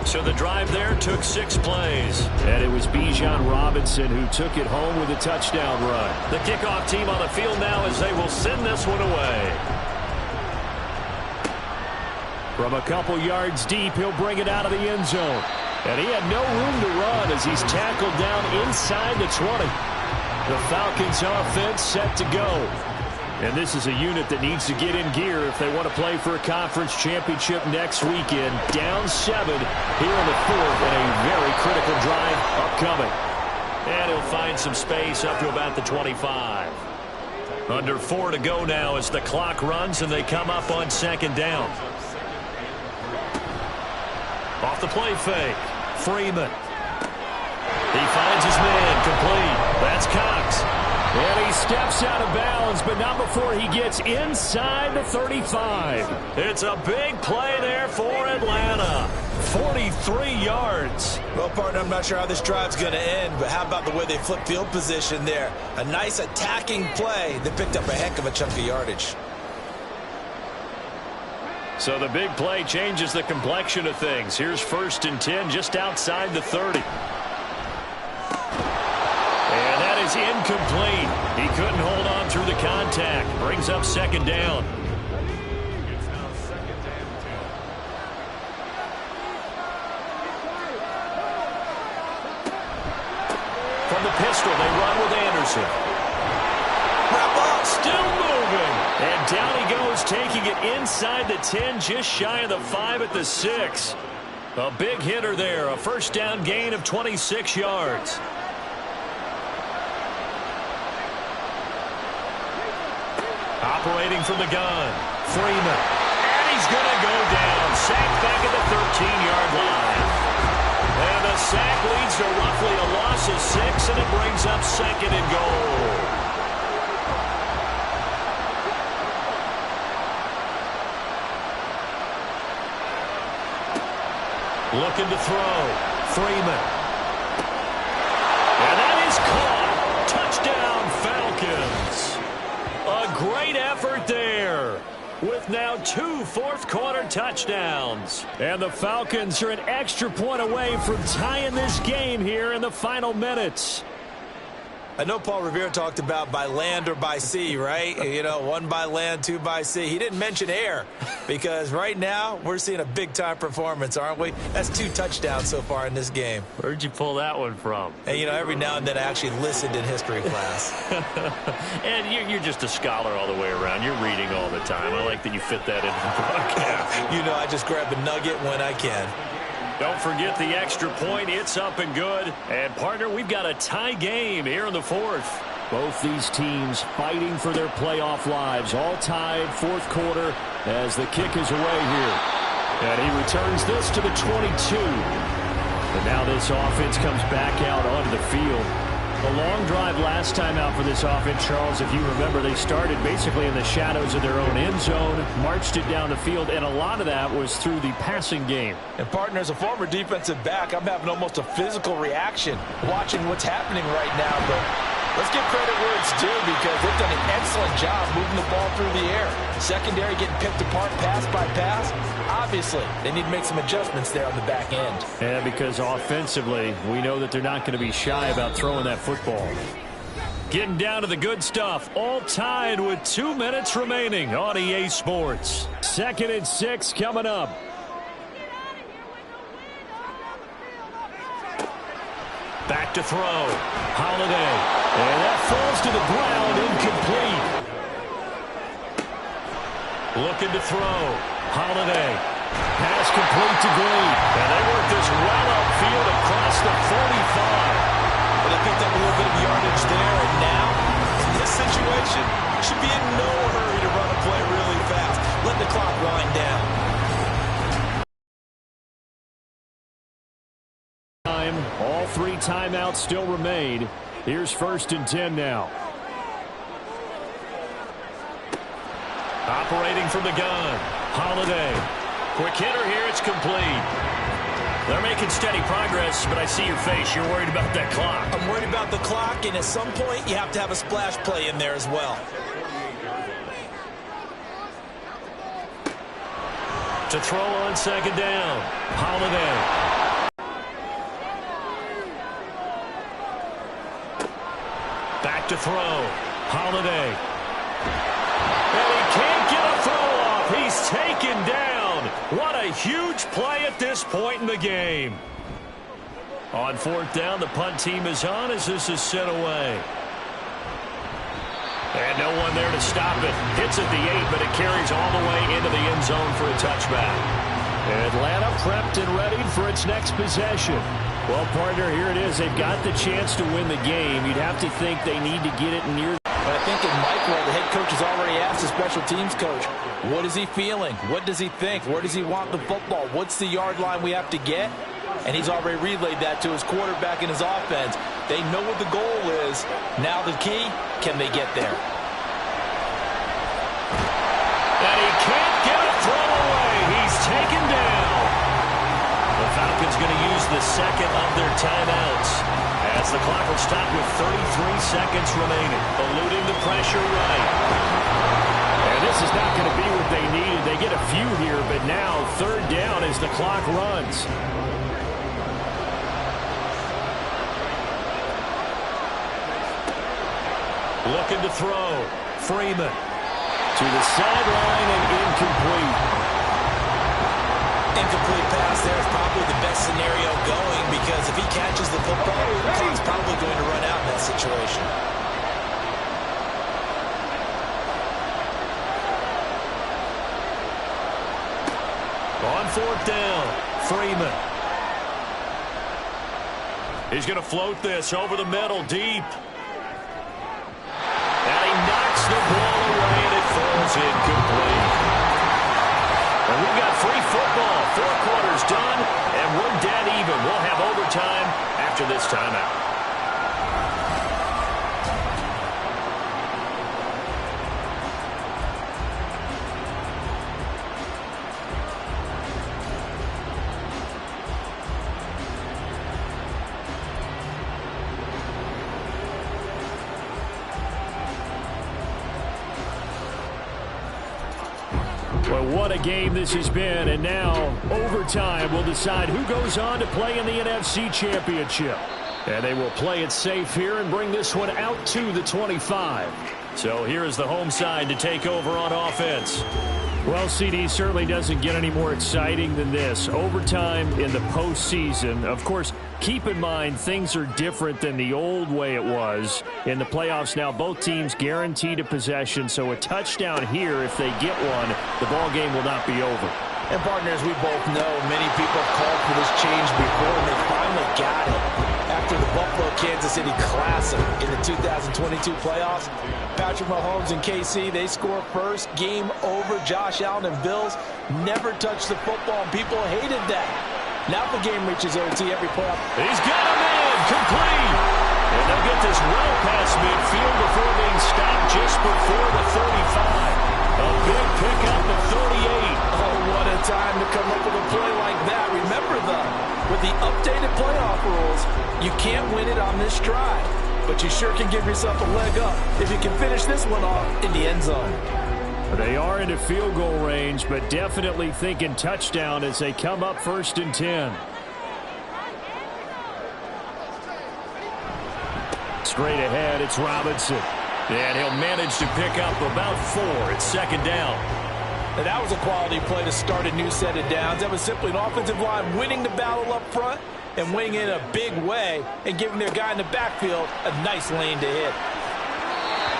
So the drive there took 6 plays. And it was Bijan Robinson who took it home with a touchdown run. The kickoff team on the field now as they will send this one away. From a couple yards deep, he'll bring it out of the end zone. And he had no room to run as he's tackled down inside the 20. The Falcons offense set to go. And this is a unit that needs to get in gear if they want to play for a conference championship next weekend. Down 7 here in the 4th and a very critical drive upcoming. And he'll find some space up to about the 25. Under 4 to go now as the clock runs and they come up on 2nd down. Off the play fake. Freeman. He finds his man complete. That's Cox. And he steps out of bounds, but not before he gets inside the 35. It's a big play there for Atlanta. 43 yards. Well, partner, I'm not sure how this drive's going to end, but how about the way they flip field position there? A nice attacking play that picked up a heck of a chunk of yardage. So the big play changes the complexion of things. Here's 1st and 10 just outside the 30. And that is incomplete. He couldn't hold on through the contact. Brings up 2nd down. From the pistol, they run with Anderson. Wrap up. Still moving. And down he goes, taking it inside the 10, just shy of the 5 at the 6. A big hitter there, a 1st down gain of 26 yards. Operating from the gun, Freeman. And he's going to go down. Sacked back at the 13-yard line. And the sack leads to roughly a loss of 6, and it brings up 2nd and goal. Looking to throw. Freeman. And that is caught. Touchdown, Falcons. A great effort there, with now 2 fourth-quarter touchdowns. And the Falcons are an extra point away from tying this game here in the final minutes. I know Paul Revere talked about by land or by sea, right? You know, 1 by land, 2 by sea. He didn't mention air, because right now we're seeing a big-time performance, aren't we? That's 2 touchdowns so far in this game. Where'd you pull that one from? And, you know, every now and then I actually listened in history class. And you're just a scholar all the way around. You're reading all the time. I like that you fit that into the broadcast. You know, I just grab a nugget when I can. Don't forget the extra point. It's up and good. And, partner, we've got a tie game here in the 4th. Both these teams fighting for their playoff lives. All tied, 4th quarter, as the kick is away here. And he returns this to the 22. And now this offense comes back out onto the field. A long drive last time out for this offense, Charles. If you remember, they started basically in the shadows of their own end zone, marched it down the field, and a lot of that was through the passing game. And, partner, as a former defensive back, I'm having almost a physical reaction watching what's happening right now. But let's give credit where it's due, because they've done an excellent job moving the ball through the air. Secondary getting picked apart pass by pass. Obviously, they need to make some adjustments there on the back end. Yeah, because offensively, we know that they're not going to be shy about throwing that football. Getting down to the good stuff. All tied with 2 minutes remaining on EA Sports. 2nd and 6 coming up. Back to throw. Holiday. And that falls to the ground, incomplete. Looking to throw. Holiday. Pass complete to Green. And they work this well upfield across the 45. Well, they picked up a little bit of yardage there, and now, in this situation, should be in no hurry to run a play really fast. Let the clock wind down. All 3 timeouts still remain. Here's 1st and 10 now. Operating from the gun. Holiday. Quick hitter here. It's complete. They're making steady progress, but I see your face. You're worried about that clock. I'm worried about the clock, and at some point, you have to have a splash play in there as well. To throw on 2nd down. Holiday. Back to throw. Holiday. And he can't get a throw off. He's taken down. What a huge play at this point in the game. On 4th down, the punt team is on as this is sent away. And no one there to stop it. Hits at the 8, but it carries all the way into the end zone for a touchback. Atlanta prepped and ready for its next possession. Well, partner, here it is. They've got the chance to win the game. You'd have to think they need to get it near. But I think in micro, the head coach has already asked the special teams coach, what is he feeling? What does he think? Where does he want the football? What's the yard line we have to get? And he's already relayed that to his quarterback and his offense. They know what the goal is. Now the key, can they get there? And he can't get a throw away. He's taken down. The Falcons going to use the 2nd of their timeouts, as the clock will stop with 33 seconds remaining. Eluding the pressure right. And this is not going to be what they needed. They get a few here, but now 3rd down as the clock runs. Looking to throw. Freeman. To the sideline and incomplete. Incomplete pass there is probably the best scenario going, because if he catches the football, the clock's probably going to run out in that situation. On 4th down, Freeman. He's going to float this over the middle, deep. And he knocks the ball away, and it falls incomplete. fourth quarter's done, and we're dead even. We'll have overtime after this timeout. Well, what a game this has been, and now overtime will decide who goes on to play in the NFC Championship. And they will play it safe here and bring this one out to the 25. So here is the home side to take over on offense. Well, CD, certainly doesn't get any more exciting than this. Overtime in the postseason. Of course, keep in mind things are different than the old way it was. In the playoffs now, both teams guaranteed a possession, so a touchdown here, if they get one, the ball game will not be over. And partners, we both know many people have called for this change before, and they finally got it. After the Buffalo-Kansas City Classic in the 2022 playoffs, Patrick Mahomes and KC, they score first, game over. Josh Allen and Bills never touched the football, and people hated that. Now the game reaches OT every playoff. He's got him in, complete. And they'll get this well past midfield before being stopped just before the 35. A big pickup of 38. Oh, what a time to come up with a play like that. Remember, though, with the updated playoff rules, you can't win it on this drive. But you sure can give yourself a leg up if you can finish this one off in the end zone. They are into field goal range, but definitely thinking touchdown as they come up 1st and 10. Straight ahead, it's Robinson. And he'll manage to pick up about 4. It's 2nd down. And that was a quality play to start a new set of downs. That was simply an offensive line winning the battle up front and winning in a big way and giving their guy in the backfield a nice lane to hit.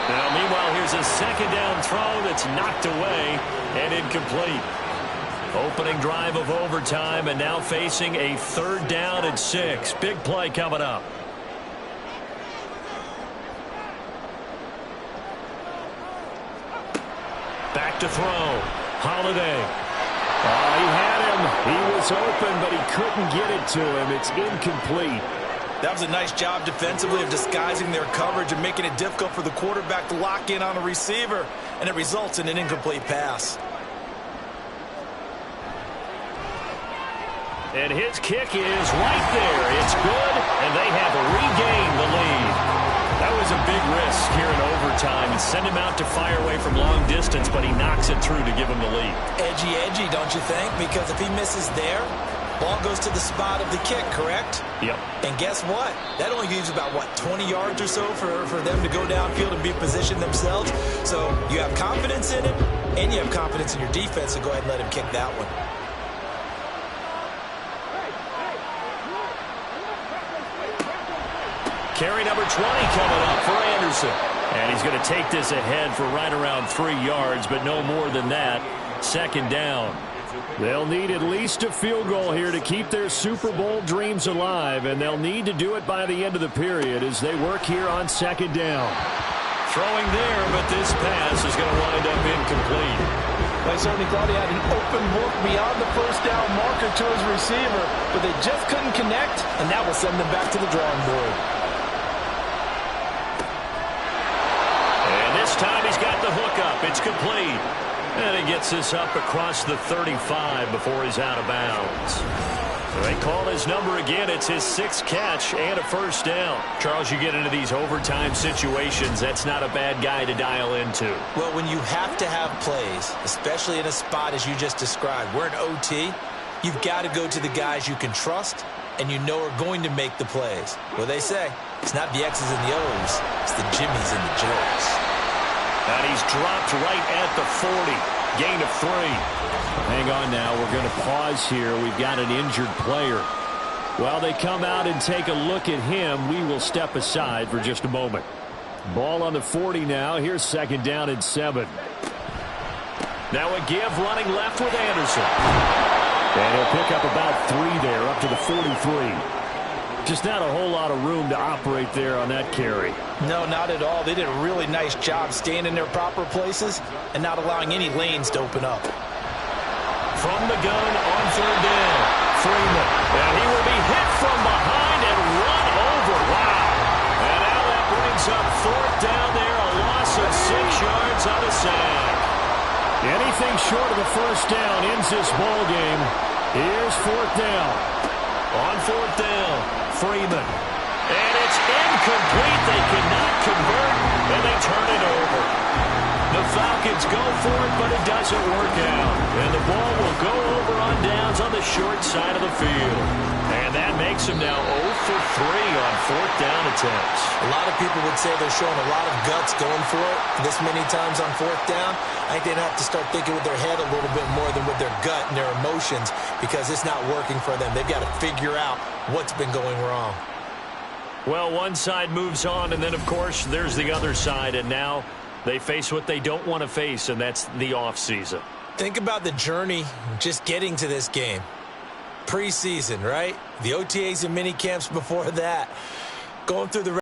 Now, meanwhile, here's a 2nd down throw that's knocked away and incomplete. Opening drive of overtime, and now facing a 3rd down and 6. Big play coming up. Back to throw. Holiday. Oh, he had him. He was open, but he couldn't get it to him. It's incomplete. That was a nice job defensively of disguising their coverage and making it difficult for the quarterback to lock in on a receiver, and it results in an incomplete pass. And his kick is right there. It's good, and they have regained the lead. That was a big risk here in overtime. And send him out to fire away from long distance, but he knocks it through to give him the lead. Edgy, don't you think? Because if he misses there, ball goes to the spot of the kick, correct? Yep. And guess what? That only leaves about, 20 yards or so for them to go downfield and be positioned themselves. So you have confidence in it, and you have confidence in your defense, so go ahead and let him kick that one. Carry number 20 coming up for Anderson. And he's going to take this ahead for right around 3 yards, but no more than that. 2nd down. They'll need at least a field goal here to keep their Super Bowl dreams alive, and they'll need to do it by the end of the period as they work here on 2nd down. Throwing there, but this pass is going to wind up incomplete. I certainly thought he had an open look beyond the 1st down marker to his receiver, but they just couldn't connect, and that will send them back to the drawing board. This time he's got the hook up. It's complete. And he gets this up across the 35 before he's out of bounds. They call his number again. It's his 6th catch and a 1st down. Charles, you get into these overtime situations, that's not a bad guy to dial into. Well, when you have to have plays, especially in a spot as you just described, we're in OT, you've got to go to the guys you can trust and you know are going to make the plays. Well, they say it's not the X's and the O's, it's the Jimmies and the Joes. And he's dropped right at the 40. Gain of 3. Hang on now. We're going to pause here. We've got an injured player. While they come out and take a look at him, we will step aside for just a moment. Ball on the 40 now. Here's 2nd down and 7. Now a give running left with Anderson. And he'll pick up about 3 there, up to the 43. Just not a whole lot of room to operate there on that carry. No, not at all. They did a really nice job staying in their proper places and not allowing any lanes to open up. From the gun on third down, Freeman. And he will be hit from behind and run over. Wow. And now that brings up fourth down there, a loss of 6 yards on a sack. Anything short of a first down ends this ball game. Here's fourth down. On fourth down, Freeman. And it's incomplete. They cannot convert, and they turn it over. The Falcons go for it, but it doesn't work out. And the ball will go over on downs on the short side of the field. And that makes them now 0 for 3 on fourth down attempts. A lot of people would say they're showing a lot of guts going for it this many times on fourth down. I think they'd have to start thinking with their head a little bit more than with their gut and their emotions, because it's not working for them. They've got to figure out what's been going wrong. Well, one side moves on, and then, of course, there's the other side, and now they face what they don't want to face, and that's the offseason. Think about the journey just getting to this game. Preseason, right? The OTAs and mini camps before that. Going through the